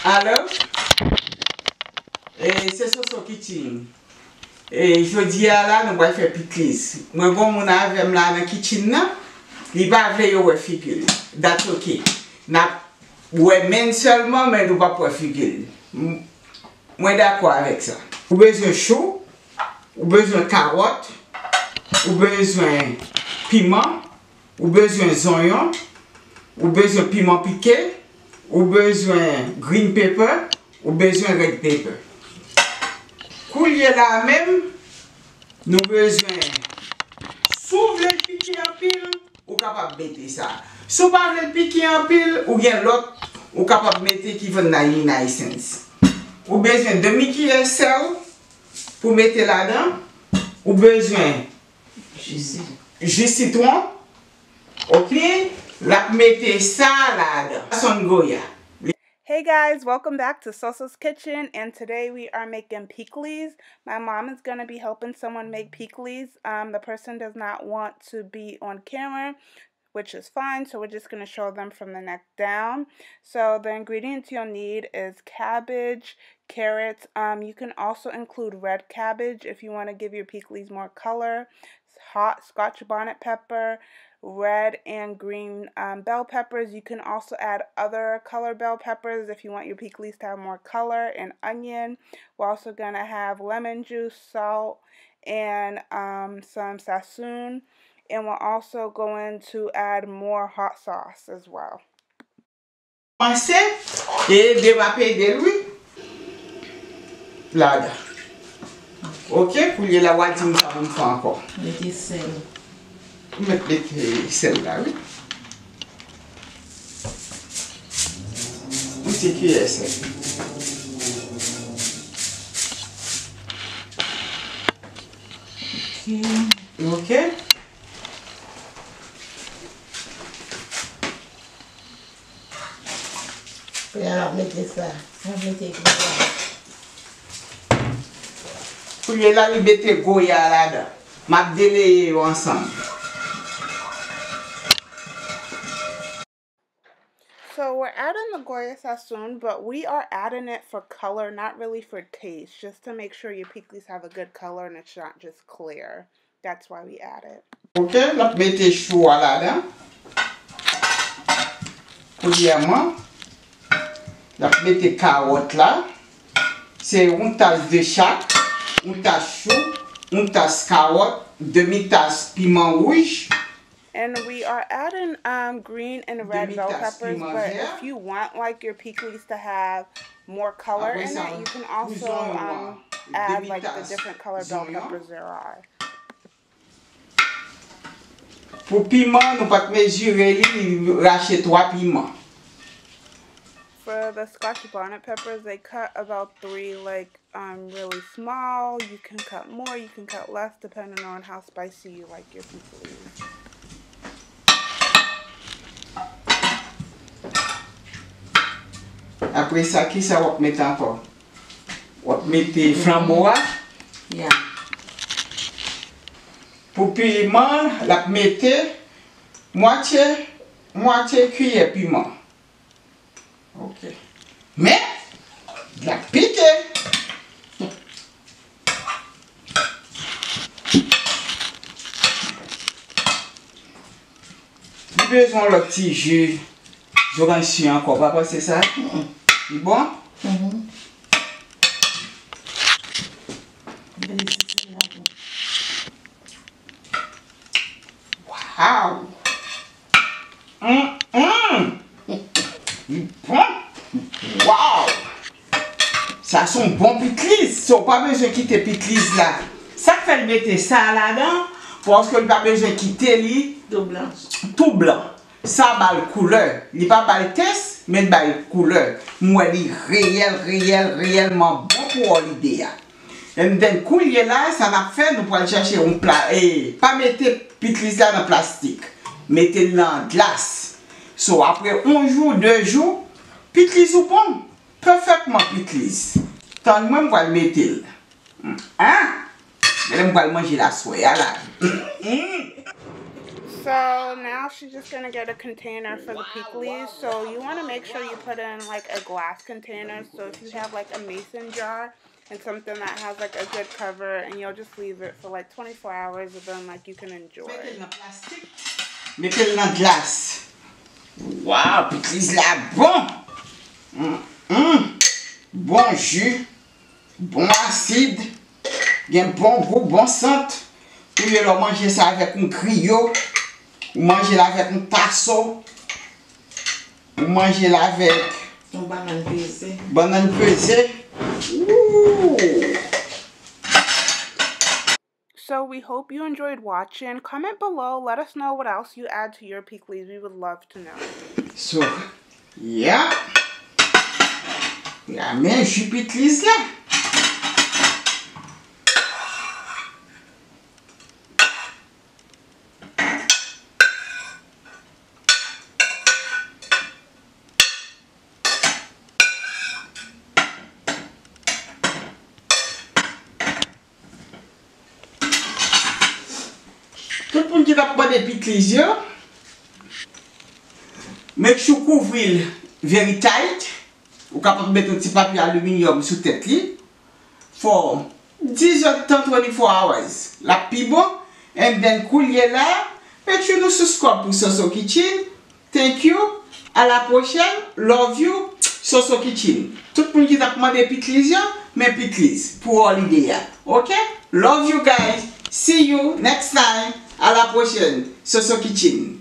Alors, c'est Soso Kitchen. Et je dis là, nous allons faire pickles. Moi, quand on a avec là dans la kitchen, il va faire figure. That's okay. Ouais, même seulement, mais nous ne pouvons pas figure. Moi, d'accord avec ça. Vous avez besoin de chou, vous avez besoin de carottes, vous avez besoin de piment, vous avez besoin d'oignons, vous avez besoin de piment piqué, vous avez besoin de green pepper, vous avez besoin de red pepper. Coulier là même, nous avons besoin si vous voulez piquer en pile, vous capable de mettre ça. Si vous voulez piquer en pile, ou bien l'autre, vous capable de mettre qui va dans une essence. Vous avez besoin de demi-cuillère de sel pour mettre là-dedans. Vous avez besoin de jus citron. Ok? Là, mettez ça là-dedans. Son Goya. Hey guys, welcome back to Soso's Kitchen, and today we are making pickles. My mom is going to be helping someone make pickles. The person does not want to be on camera, which is fine, so we're just going to show them from the neck down. So the ingredients you'll need is cabbage, carrots. You can also include red cabbage if you want to give your pickles more color, hot Scotch bonnet pepper, red and green bell peppers. You can also add other color bell peppers if you want your pickles to have more color, and onion. We're also going to have lemon juice, salt, and some sassoon. And we're also going to add more hot sauce as well. Et dévaper de l'huile là-dedans. Ok, pour la wadi, nous avons fait encore. Mettez sel. Mettez celle-là, oui. Une petite cuillère sel. Ok. Et alors mettez ça. Mettez ça. Pour là, vous mettez Goya là-dedans. Ma délayé ensemble. So we're adding the Goya Sassoon, but we are adding it for color, not really for taste, just to make sure your pickles have a good color and it's not just clear. That's why we add it. Ok, là, mettez chou là-dedans. Premièrement, là, mettez carottes là. C'est une tasse de chaque, une tasse chou, une tasse carotte, demi-tasse piment rouge. And we are adding green and red bell peppers, but if you want like your pickles to have more color in it, you can also add like the different color bell peppers there are. Pour piment, nous pas mesurer, racheter 3 piments. For the Scotch bonnet peppers, they cut about 3 like really small. You can cut more, you can cut less, depending on how spicy you like your pickles. Après ça, qui ça va mettre encore? On va mettre framboise. Yeah. Pour piment, la mettez moitié cuillère piment. Ok. Mais, la piquer. Nous besoin le petit jus. J'aurai un chien encore, pas passer ça. C'est bon? Wow! Bon! Wow! Ça sont bons pickles. Si on n'a pas besoin de quitter pickles là. Ça fait mettre ça là-dedans. Parce que n'a pas besoin de quitter lui. Tout blanc. Tout blanc. Ça va le couleur. Il n'est pas le test, mais il va le couleur. Moi, il est réellement bon pour l'idée. Et d'un coup, il est là, ça m'a fait, nous pouvons chercher un plat. Et pas mettre pickles là dans plastique. Mettez-le dans glace. So, après 1 jour, 2 jours, pickles sont bons. Parfaitement pickles. Tant que moi, je vais le mettre. Hein? Je vais manger la soya là. So now she's just gonna get a container for the pickles. So you want to make sure you put in like a glass container. So if you have like a mason jar and something that has like a good cover, and you'll just leave it for like 24 hours, and then like you can enjoy it. Mettez-le dans glace. Wow, pickles là bon. Bon jus, bon acide, bien bon goût, bon sente. Ou alors manger ça avec un griot, ou manger là avec un tasseau, ou manger là avec une banane pesée. Banane pesée. Ooh. So we hope you enjoyed watching. Comment below, let us know what else you add to your pickles. We would love to know. So, yeah. La même jus pickles là. Tout le monde qui a pas des pickles, make sure couvrir very tight. Ou capable de mettre un petit papier aluminium sous tête li for 10 heures 24 hours. La pi bon, and then couler là. Make sure nous subscribe pour Soso Kitchen. Thank you. À la prochaine. Love you. Soso Kitchen. Tout le monde qui a demandé pickles, mais pickles pour holiday. OK? Love you guys. See you next time. À la prochaine. Soso Kitchen.